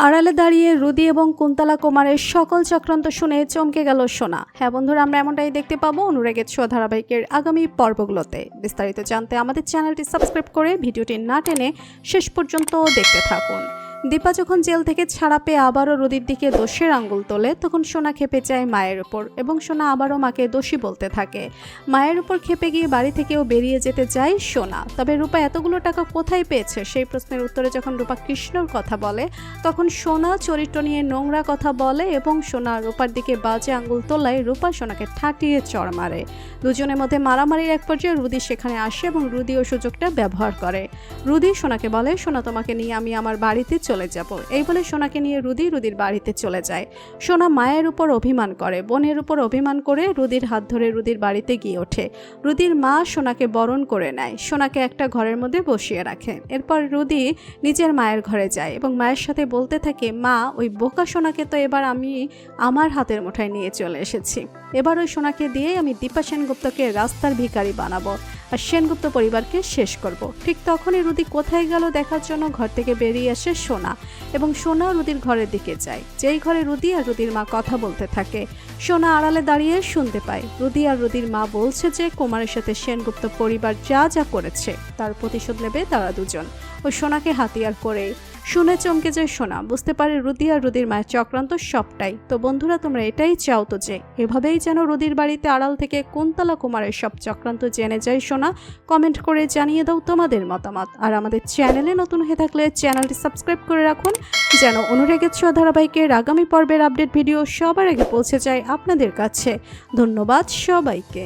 আড়ালে দাঁড়িয়ে রুদি এবং কুন্তলা কুমারের সকল চক্রান্ত শুনে চমকে গেল সোনা। হ্যাঁ বন্ধুরা, আমরা এমনটাই দেখতে পাবো অনুরাগের ছোঁয়া ধারাবাহিকের আগামী পর্বগুলোতে। বিস্তারিত জানতে আমাদের চ্যানেলটি সাবস্ক্রাইব করে ভিডিওটি না টেনে শেষ পর্যন্ত দেখতে থাকুন। দীপা যখন জেল থেকে ছাড়া পেয়ে আবারও রুদির দিকে দোষের আঙ্গুল তোলে, তখন সোনা খেপে যায় মায়ের উপর এবং সোনা আবারও মাকে দোষী বলতে থাকে। মায়ের উপর খেপে গিয়ে বাড়ি থেকেও বেরিয়ে যেতে চায় সোনা। তবে রূপা এতগুলো টাকা কোথায় পেয়েছে সেই প্রশ্নের উত্তরে যখন রূপা কৃষ্ণর কথা বলে, তখন সোনা চরিত্র নিয়ে নোংরা কথা বলে এবং সোনা রূপার দিকে বাজে আঙ্গুল তোলায় রূপা সোনাকে ঠাটিয়ে চড় মারে। দুজনের মধ্যে মারামারির এক পর্যায়ে রুদি সেখানে আসে এবং রুদি ও সুযোগটা ব্যবহার করে। রুদি সোনাকে বলে, সোনা তোমাকে নিয়ে আমি আমার বাড়িতে চলে যাব। এই বলে সোনাকে নিয়ে রুদির বাড়িতে চলে যায়। সোনা মায়ের উপর অভিমান করে, বোনের উপর অভিমান করে রুদির হাত ধরে রুদির বাড়িতে গিয়ে ওঠে। রুদির মা সোনাকে বরণ করে নেয়, সোনাকে একটা ঘরের মধ্যে বসিয়ে রাখে। এরপর রুদি নিজের মায়ের ঘরে যায় এবং মায়ের সাথে বলতে থাকে, মা ওই বোকা সোনাকে তো এবার আমি আমার হাতের মুঠায় নিয়ে চলে এসেছি। এবার ওই সোনাকে দিয়ে আমি দীপা সেনগুপ্তকে রাস্তার ভিখারি বানাবো আর সেনগুপ্ত পরিবারকে শেষ করব। ঠিক তখনই রুদি কোথায় গেল দেখার জন্য ঘর থেকে বেরিয়ে আসে সোনা এবং সোনা রুদির ঘরের দিকে যায়, যেই ঘরে রুদি আর রুদির মা কথা বলতে থাকে। সোনা আড়ালে দাঁড়িয়ে শুনতে পায় রুদি আর রুদির মা বলছে যে কুমারের সাথে সেনগুপ্ত পরিবার যা যা করেছে তার প্রতিশোধ নেবে তারা দুজন। ওই সোনাকে হাতিয়ার করে শুনে চমকে যায় সোনা, বুঝতে পারে রুদি আর রুদির মায়ের চক্রান্ত সবটাই। তো বন্ধুরা, তোমরা এটাই চাও তো যে এভাবেই যেন রুদির বাড়িতে আড়াল থেকে কুন্তলা কুমারের সব চক্রান্ত জেনে যায় সোনা? কমেন্ট করে জানিয়ে দাও তোমাদের মতামত। আর আমাদের চ্যানেলে নতুন হয়ে থাকলে চ্যানেলটি সাবস্ক্রাইব করে রাখুন, যেন অনুরাগের ছোঁয়া ধারাবাহিকের আগামী পর্বের আপডেট ভিডিও সবার আগে পৌঁছে যায় আপনাদের কাছে। ধন্যবাদ সবাইকে।